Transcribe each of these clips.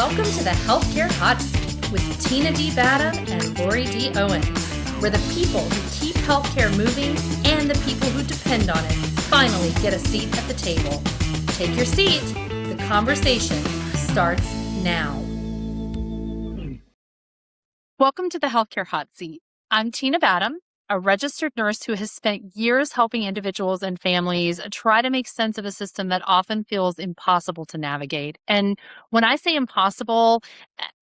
Welcome to the Healthcare Hotseat with Tina D. Badham and Lorie D. Owens, where the people who keep healthcare moving and the people who depend on it finally get a seat at the table. Take your seat. The conversation starts now. Welcome to the Healthcare Hotseat. I'm Tina Badham, a registered nurse who has spent years helping individuals and families try to make sense of a system that often feels impossible to navigate. And when I say impossible,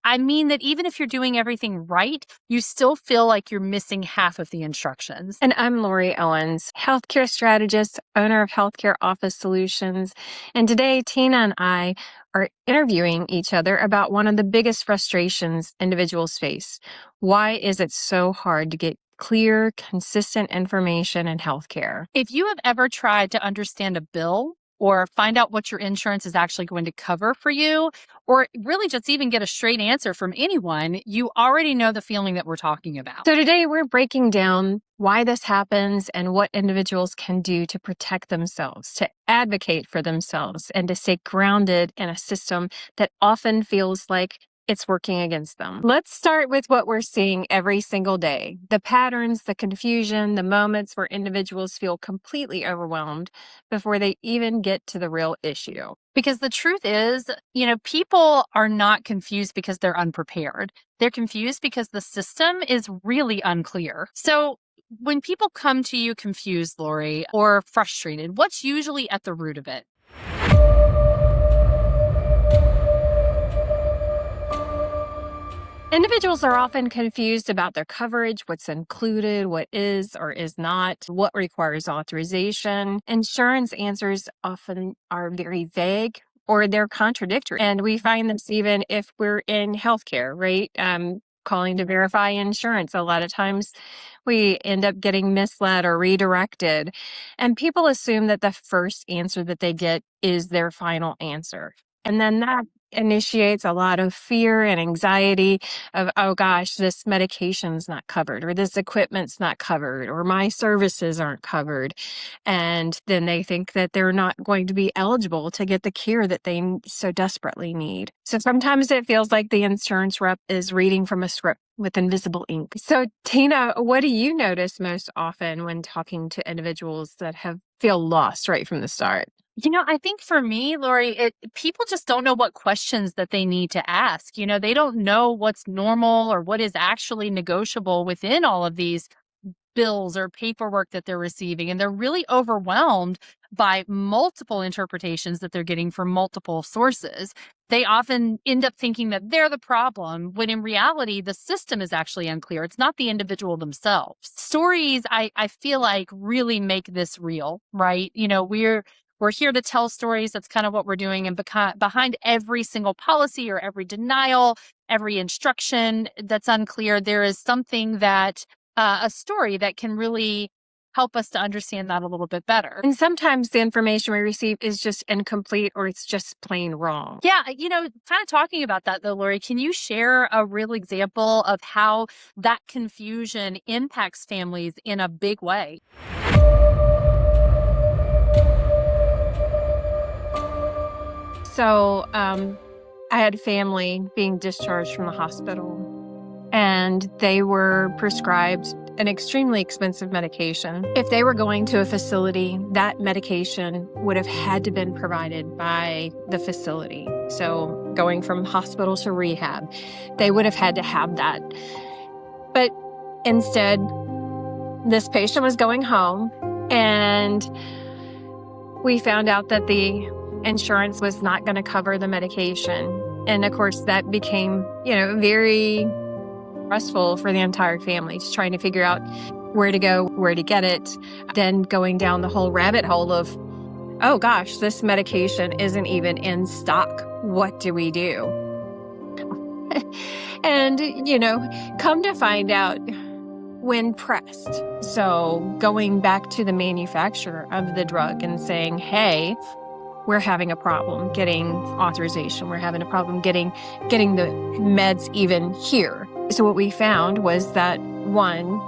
I mean that even if you're doing everything right, you still feel like you're missing half of the instructions. And I'm Lorie Owens, healthcare strategist, owner of Healthcare Office Solutions. And today, Tina and I are interviewing each other about one of the biggest frustrations individuals face. Why is it so hard to get clear, consistent information in healthcare? If you have ever tried to understand a bill or find out what your insurance is actually going to cover for you, or really just even get a straight answer from anyone, you already know the feeling that we're talking about. So today we're breaking down why this happens and what individuals can do to protect themselves, to advocate for themselves, and to stay grounded in a system that often feels like it's working against them. Let's start with what we're seeing every single day. The patterns, the confusion, the moments where individuals feel completely overwhelmed before they even get to the real issue. Because the truth is, people are not confused because they're unprepared. They're confused because the system is really unclear. So when people come to you confused, Lorie, or frustrated, what's usually at the root of it? Individuals are often confused about their coverage, what's included, what is or is not, what requires authorization. Insurance answers often are very vague or they're contradictory. And we find this even if we're in healthcare, right? Calling to verify insurance. A lot of times we end up getting misled or redirected. And people assume that the first answer that they get is their final answer. And then that initiates a lot of fear and anxiety of, oh gosh, this medication's not covered, or this equipment's not covered, or my services aren't covered. And then they think that they're not going to be eligible to get the care that they so desperately need. So sometimes it feels like the insurance rep is reading from a script with invisible ink. So Tina, what do you notice most often when talking to individuals that feel lost right from the start? I think for me, Lorie, people just don't know what questions that they need to ask. They don't know what's normal or what is actually negotiable within all of these bills or paperwork that they're receiving. And they're really overwhelmed by multiple interpretations that they're getting from multiple sources. They often end up thinking that they're the problem, when in reality, the system is actually unclear. It's not the individual themselves. Stories, I feel like, really make this real, right? We're here to tell stories. That's kind of what we're doing. And behind every single policy or every denial, every instruction that's unclear, there is something that, a story that can really help us to understand that a little bit better. And sometimes the information we receive is just incomplete or it's just plain wrong. Yeah, kind of talking about that though, Lorie, can you share a real example of how that confusion impacts families in a big way? So I had family being discharged from the hospital, and they were prescribed an extremely expensive medication. If they were going to a facility, that medication would have had to been provided by the facility. So going from hospital to rehab, they would have had to have that. But instead, this patient was going home, and we found out that the insurance was not going to cover the medication. And of course, that became, very stressful for the entire family, just trying to figure out where to go, where to get it. Then going down the whole rabbit hole of, oh gosh, this medication isn't even in stock. What do we do? And, come to find out, when pressed. So going back to the manufacturer of the drug and saying, hey, we're having a problem getting authorization. We're having a problem getting the meds even here. So what we found was that, one,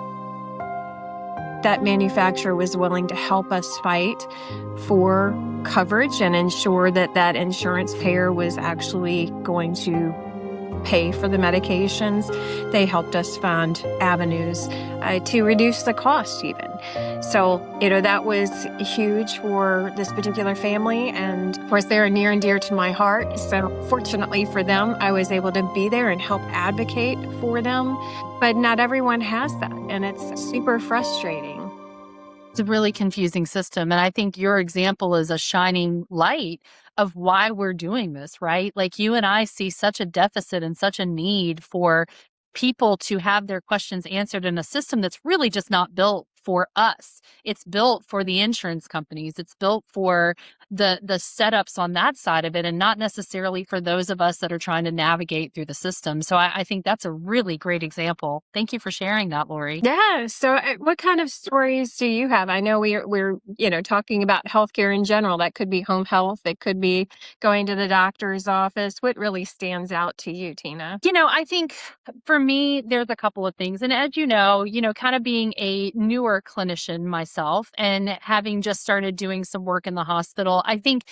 that manufacturer was willing to help us fight for coverage and ensure that that insurance payer was actually going to pay for the medications. They helped us find avenues to reduce the cost even. So, that was huge for this particular family. And of course, they're near and dear to my heart. So fortunately for them, I was able to be there and help advocate for them. But not everyone has that. And it's super frustrating. It's a really confusing system. And I think your example is a shining light of why we're doing this, right? Like you and I see such a deficit and such a need for people to have their questions answered in a system that's really just not built for us. It's built for the insurance companies. It's built for the setups on that side of it, and not necessarily for those of us that are trying to navigate through the system. So I think that's a really great example. Thank you for sharing that, Lorie. Yeah. So, what kind of stories do you have? I know we're talking about healthcare in general. That could be home health. It could be going to the doctor's office. What really stands out to you, Tina? I think for me, there's a couple of things. And as kind of being a newer clinician myself and having just started doing some work in the hospital, I think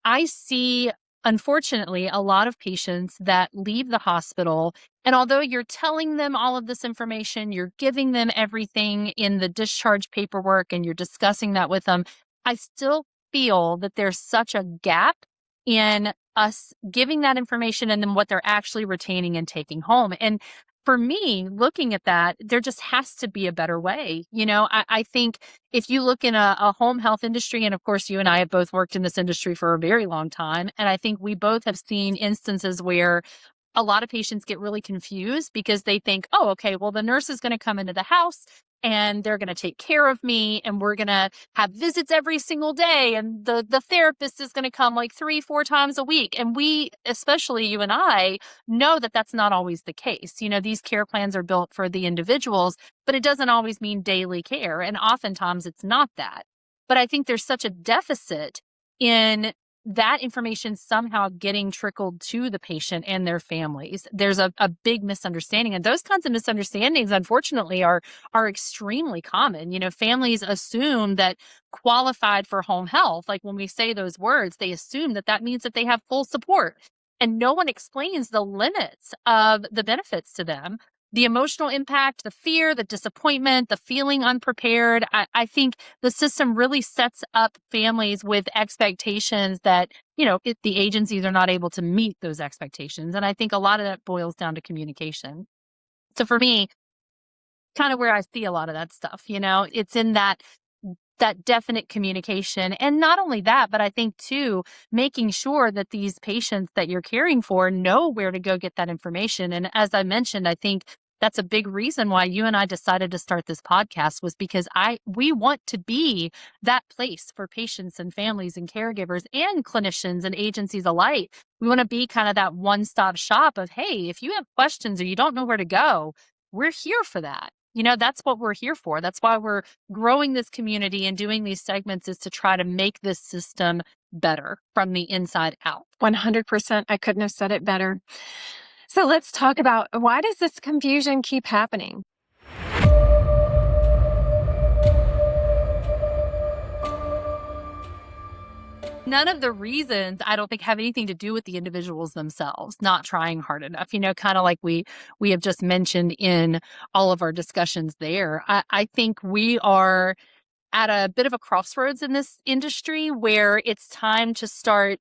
I see, unfortunately, a lot of patients that leave the hospital. And although you're telling them all of this information, you're giving them everything in the discharge paperwork and you're discussing that with them, I still feel that there's such a gap in us giving that information and then what they're actually retaining and taking home. And for me, looking at that, there just has to be a better way. I think if you look in a home health industry, and of course, you and I have both worked in this industry for a very long time, and I think we both have seen instances where a lot of patients get really confused because they think, oh, okay, well, the nurse is going to come into the house and they're going to take care of me and we're going to have visits every single day. And the therapist is going to come like 3-4 times a week. And we, especially you and I, know that that's not always the case. These care plans are built for the individuals, but it doesn't always mean daily care. And oftentimes it's not that. But I think there's such a deficit in that information somehow getting trickled to the patient and their families. There's a big misunderstanding. And those kinds of misunderstandings, unfortunately, are extremely common. Families assume that qualified for home health, like when we say those words, they assume that that means that they have full support. And no one explains the limits of the benefits to them. The emotional impact, the fear, the disappointment, the feeling unprepared. I think the system really sets up families with expectations that, the agencies are not able to meet those expectations. And I think a lot of that boils down to communication. So for me, kind of where I see a lot of that stuff, it's in that definite communication. And not only that, but I think too, making sure that these patients that you're caring for know where to go get that information. And as I mentioned, I think that's a big reason why you and I decided to start this podcast, was because we want to be that place for patients and families and caregivers and clinicians and agencies alike. We want to be kind of that one-stop shop of, hey, if you have questions or you don't know where to go, we're here for that. That's what we're here for. That's why we're growing this community and doing these segments, is to try to make this system better from the inside out. 100%. I couldn't have said it better. So let's talk about, why does this confusion keep happening? None of the reasons, I don't think, have anything to do with the individuals themselves not trying hard enough, kind of like we have just mentioned in all of our discussions there. I think we are at a bit of a crossroads in this industry where it's time to start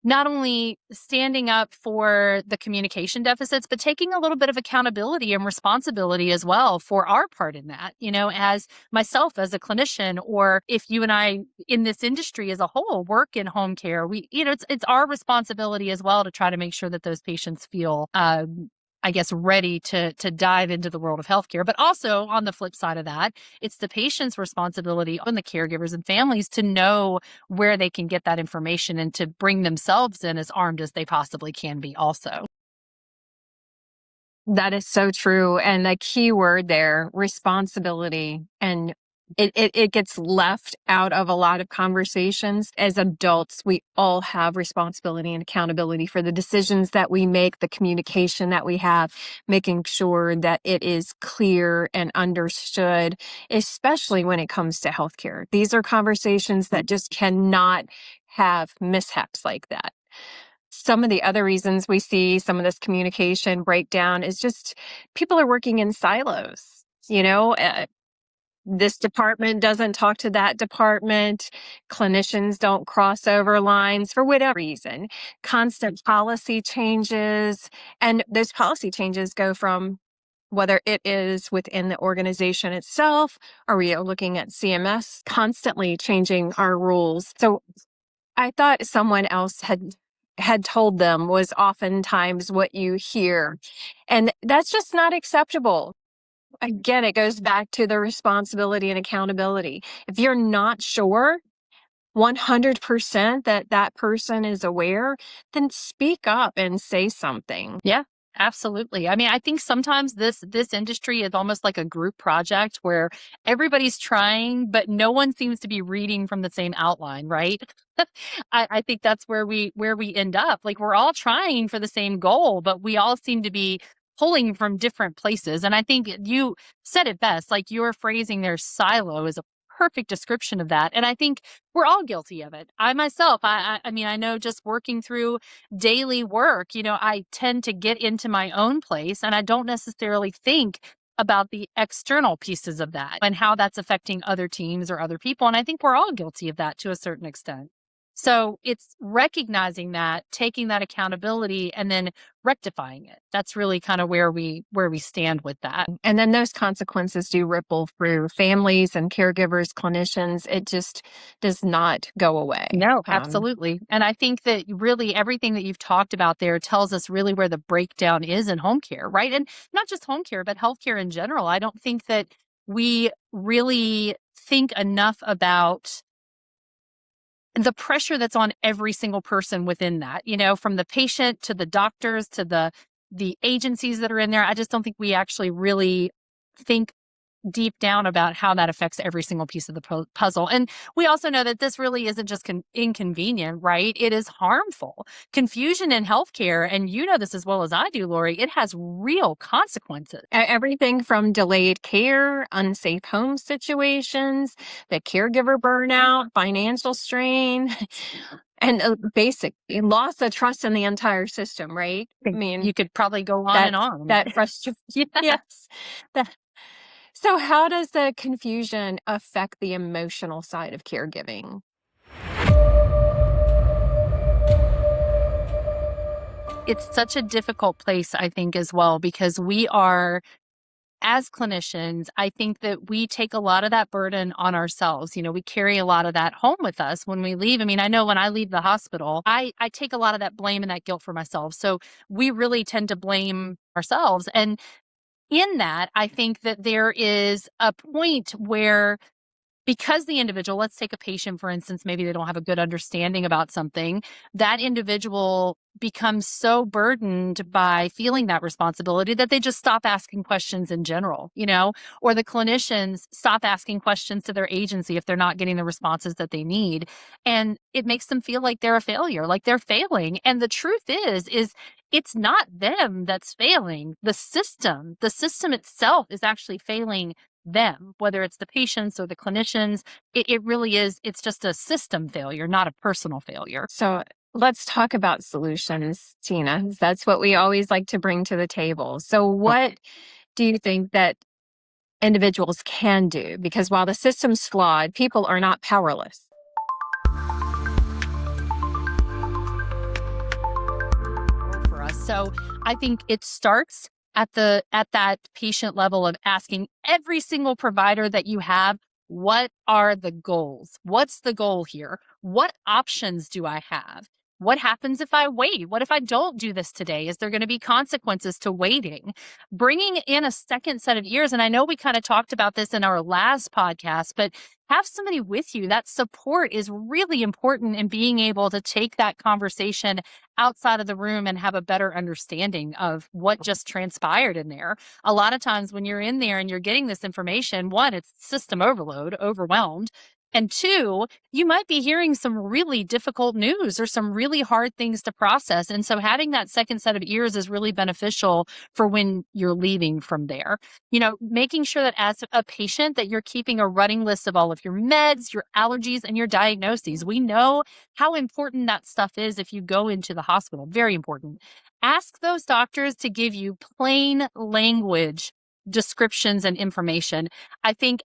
not only standing up for the communication deficits, but taking a little bit of accountability and responsibility as well for our part in that, as myself as a clinician, or if you and I in this industry as a whole work in home care, it's our responsibility as well to try to make sure that those patients feel ready to dive into the world of healthcare. But also on the flip side of that, it's the patient's responsibility and the caregivers and families to know where they can get that information and to bring themselves in as armed as they possibly can be also. That is so true. And the key word there, responsibility. And it gets left out of a lot of conversations. As adults, we all have responsibility and accountability for the decisions that we make, the communication that we have, making sure that it is clear and understood, especially when it comes to healthcare. These are conversations that just cannot have mishaps like that. Some of the other reasons we see some of this communication breakdown is just people are working in silos. This department doesn't talk to that department. Clinicians don't cross over lines for whatever reason. Constant policy changes. And those policy changes go from whether it is within the organization itself, or we are looking at CMS constantly changing our rules. So I thought someone else had told them was oftentimes what you hear. And that's just not acceptable. Again, it goes back to the responsibility and accountability. If you're not sure 100% that that person is aware, then speak up and say something. Yeah, absolutely. I mean, I think sometimes this industry is almost like a group project where everybody's trying, but no one seems to be reading from the same outline, right? I think that's where we end up. Like we're all trying for the same goal, but we all seem to be pulling from different places. And I think you said it best. Like your phrasing there, silo, is a perfect description of that. And I think we're all guilty of it. I myself, I mean, I know just working through daily work, I tend to get into my own place and I don't necessarily think about the external pieces of that and how that's affecting other teams or other people. And I think we're all guilty of that to a certain extent. So it's recognizing that, taking that accountability, and then rectifying it. That's really kind of where we stand with that. And then those consequences do ripple through families and caregivers, clinicians. It just does not go away. No, absolutely. And I think that really everything that you've talked about there tells us really where the breakdown is in home care, right? And not just home care, but healthcare in general. I don't think that we really think enough about the pressure that's on every single person within that, from the patient to the doctors to the agencies that are in there. I just don't think we actually really think deep down about how that affects every single piece of the puzzle. And we also know that this really isn't just inconvenient, right? It is harmful. Confusion in healthcare, and you know this as well as I do, Lorie, it has real consequences. Everything from delayed care, unsafe home situations, the caregiver burnout, financial strain, and basic loss of trust in the entire system, right? I mean, you could probably go on and on. That frustrates. Yes. So how does the confusion affect the emotional side of caregiving? It's such a difficult place, I think, as well, because we are, as clinicians, I think that we take a lot of that burden on ourselves. We carry a lot of that home with us when we leave. I mean, I know when I leave the hospital, I take a lot of that blame and that guilt for myself. So we really tend to blame ourselves. And in that, I think that there is a point where, because the individual, let's take a patient, for instance, maybe they don't have a good understanding about something, that individual becomes so burdened by feeling that responsibility that they just stop asking questions in general, or the clinicians stop asking questions to their agency if they're not getting the responses that they need. And it makes them feel like they're a failure, like they're failing. And the truth is it's not them that's failing. The system itself is actually failing them, whether it's the patients or the clinicians. It really is. It's just a system failure, not a personal failure. So let's talk about solutions, Tina. That's what we always like to bring to the table. So what do you think that individuals can do? Because while the system's flawed, people are not powerless. For us. So I think it starts at that patient level of asking every single provider that you have, what are the goals? What's the goal here? What options do I have? What happens if I wait? What if I don't do this today? Is there going to be consequences to waiting? Bringing in a second set of ears. And I know we kind of talked about this in our last podcast, but have somebody with you. That support is really important in being able to take that conversation outside of the room and have a better understanding of what just transpired in there. A lot of times when you're in there and you're getting this information, one, it's system overload, overwhelmed. And two, you might be hearing some really difficult news or some really hard things to process. And so having that second set of ears is really beneficial for when you're leaving from there. Making sure that as a patient that you're keeping a running list of all of your meds, your allergies, and your diagnoses. We know how important that stuff is if you go into the hospital. Very important. Ask those doctors to give you plain language descriptions and information. I think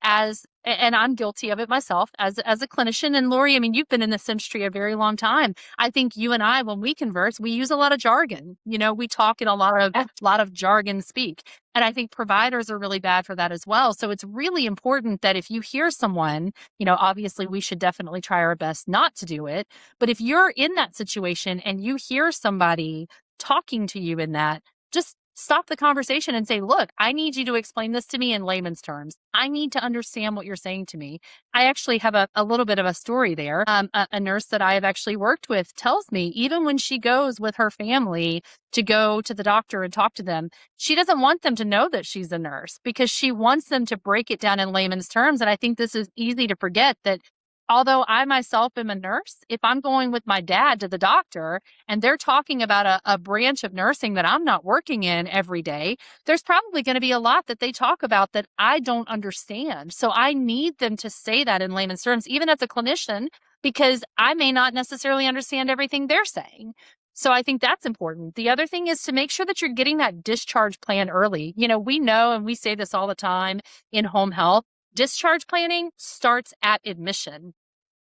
and I'm guilty of it myself as a clinician. And Lorie, I mean, you've been in this industry a very long time. I think you and I, when we converse, we use a lot of jargon. We talk in a lot of jargon speak. And I think providers are really bad for that as well. So it's really important that if you hear someone, obviously we should definitely try our best not to do it. But if you're in that situation and you hear somebody talking to you in that, just stop the conversation and say, look, I need you to explain this to me in layman's terms. I need to understand what you're saying to me. I actually have a little bit of a story there. A nurse that I have actually worked with tells me, even when she goes with her family to go to the doctor and talk to them, she doesn't want them to know that she's a nurse because she wants them to break it down in layman's terms. And I think this is easy to forget that although I myself am a nurse, if I'm going with my dad to the doctor and they're talking about a branch of nursing that I'm not working in every day, there's probably going to be a lot that they talk about that I don't understand. So I need them to say that in layman's terms, even as a clinician, because I may not necessarily understand everything they're saying. So I think that's important. The other thing is to make sure that you're getting that discharge plan early. We know, and we say this all the time in home health, discharge planning starts at admission.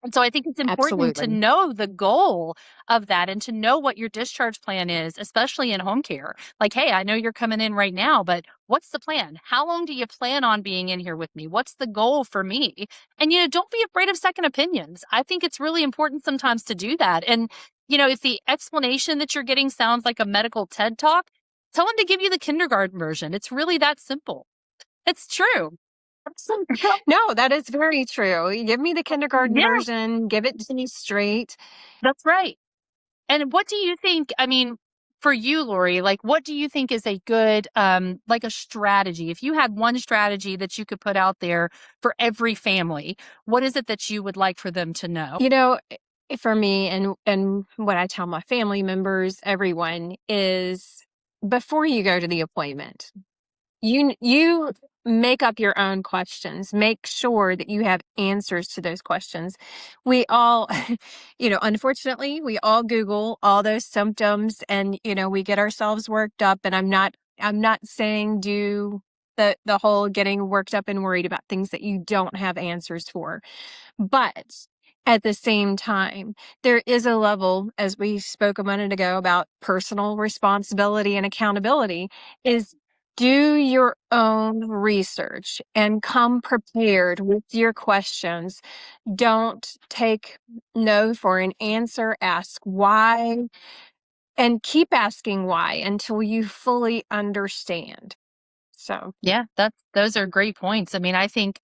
And so I think it's important to know the goal of that and to know what your discharge plan is, especially in home care. Like, hey, I know you're coming in right now, but what's the plan? How long do you plan on being in here with me? What's the goal for me? And, don't be afraid of second opinions. I think it's really important sometimes to do that. And, if the explanation that you're getting sounds like a medical TED talk, tell them to give you the kindergarten version. It's really that simple. It's true. No, that is very true. Give me the kindergarten version, give it to me straight. That's right. And what do you think, I mean, for you, Lorie, like what do you think is a good, like a strategy? If you had one strategy that you could put out there for every family, what is it that you would like for them to know? For me and what I tell my family members, everyone is before you go to the appointment, you make up your own questions. Make sure that you have answers to those questions. We all, unfortunately, we all Google all those symptoms and, we get ourselves worked up. And I'm not saying do the whole getting worked up and worried about things that you don't have answers for. But at the same time, there is a level, as we spoke a minute ago about personal responsibility and accountability, is do your own research and come prepared with your questions. Don't take no for an answer. Ask why and keep asking why until you fully understand. So, Yeah, those are great points. I mean, I think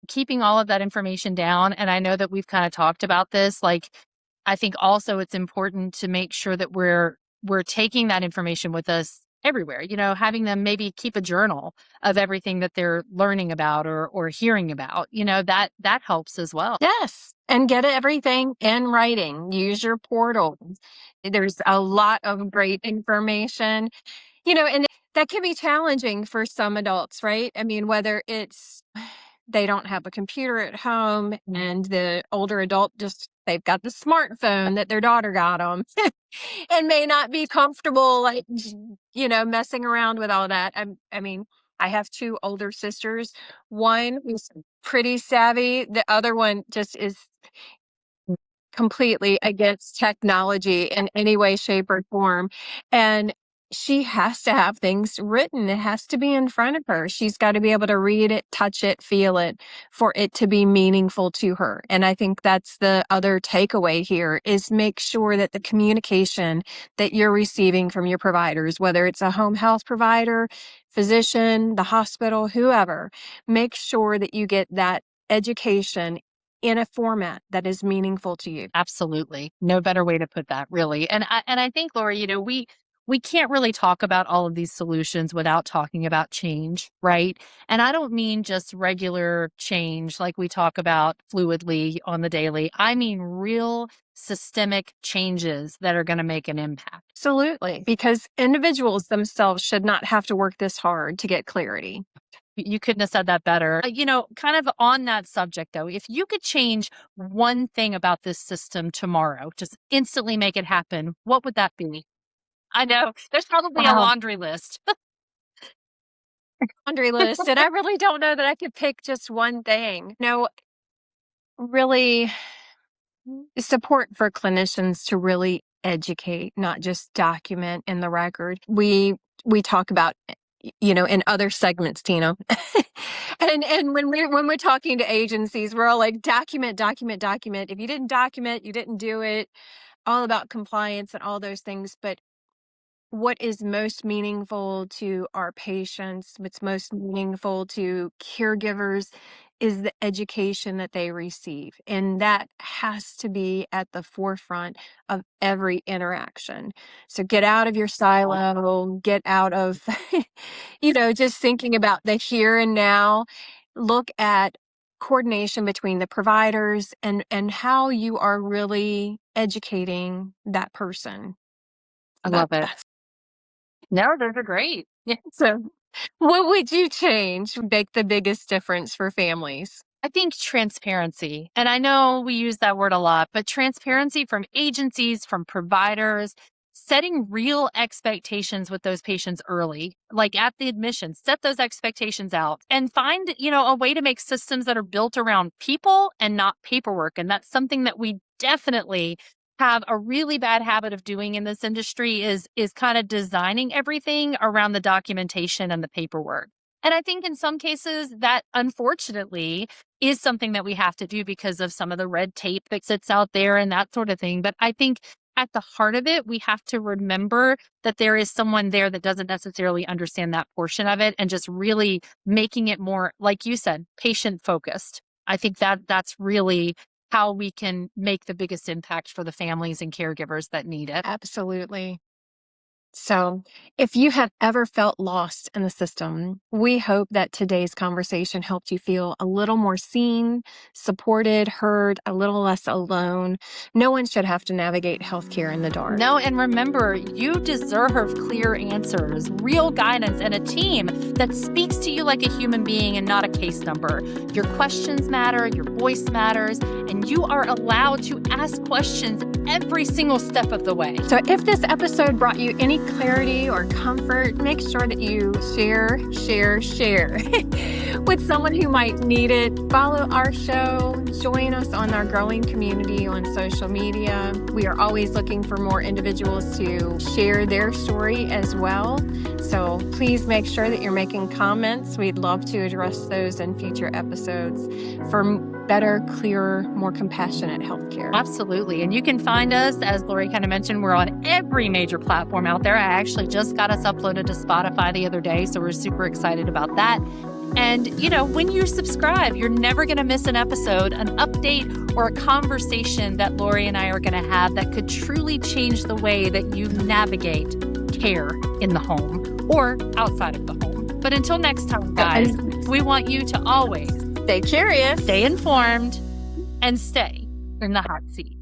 keeping all of that information down, and I know that we've kind of talked about this, like I think also it's important to make sure that we're taking that information with us everywhere, having them maybe keep a journal of everything that they're learning about or hearing about, that helps as well. yes. And get everything in writing. Use your portal. There's a lot of great information, and that can be challenging for some adults, right? I mean, whether it's they don't have a computer at home and the older adult they've got the smartphone that their daughter got them and may not be comfortable, like, messing around with all that. I mean, I have two older sisters. One who's pretty savvy. The other one just is completely against technology in any way, shape, or form. And she has to have things written. It has to be in front of her. She's got to be able to read it, touch it, feel it for it to be meaningful to her. And I think that's the other takeaway here is make sure that the communication that you're receiving from your providers, whether it's a home health provider, physician, the hospital, whoever, make sure that you get that education in a format that is meaningful to you. Absolutely. No better way to put that, really. And I think, Lorie, we can't really talk about all of these solutions without talking about change, right? And I don't mean just regular change like we talk about fluidly on the daily. I mean real systemic changes that are going to make an impact. Absolutely. Because individuals themselves should not have to work this hard to get clarity. You couldn't have said that better. Kind of on that subject, though, if you could change one thing about this system tomorrow, just instantly make it happen, what would that be? I know. There's probably a Wow. laundry list. Laundry list. And I really don't know that I could pick just one thing. No, really support for clinicians to really educate, not just document in the record. We talk about, in other segments, Tina. and when we're talking to agencies, we're all like, document. If you didn't document, you didn't do it. All about compliance and all those things. But what is most meaningful to our patients, what's most meaningful to caregivers is the education that they receive. And that has to be at the forefront of every interaction. So get out of your silo, get out of, just thinking about the here and now. Look at coordination between the providers and how you are really educating that person. I love it. No, those are great. Yeah. So what would you change make the biggest difference for families? I think transparency. And I know we use that word a lot, but transparency from agencies, from providers, setting real expectations with those patients early, like at the admission, set those expectations out and find, a way to make systems that are built around people and not paperwork. And that's something that we definitely have a really bad habit of doing in this industry is kind of designing everything around the documentation and the paperwork. And I think in some cases that unfortunately is something that we have to do because of some of the red tape that sits out there and that sort of thing. But I think at the heart of it, we have to remember that there is someone there that doesn't necessarily understand that portion of it and just really making it more, like you said, patient focused. I think that's really how we can make the biggest impact for the families and caregivers that need it. Absolutely. So, if you have ever felt lost in the system, we hope that today's conversation helped you feel a little more seen, supported, heard, a little less alone. No one should have to navigate healthcare in the dark. No, and remember, you deserve clear answers, real guidance, and a team that speaks to you like a human being and not a case number. Your questions matter, your voice matters, and you are allowed to ask questions every single step of the way. So if this episode brought you any clarity or comfort, make sure that you share with someone who might need it. Follow our show. Join us on our growing community on social media. We are always looking for more individuals to share their story as well. So please make sure that you're making comments. We'd love to address those in future episodes for better, clearer, more compassionate healthcare. Absolutely. And you can find us, as Lorie kind of mentioned, we're on every major platform out there. I actually just got us uploaded to Spotify the other day, so we're super excited about that. And, when you subscribe, you're never going to miss an episode, an update, or a conversation that Lorie and I are going to have that could truly change the way that you navigate care in the home or outside of the home. But until next time, guys, we want you to always stay curious, stay informed, and stay in the hot seat.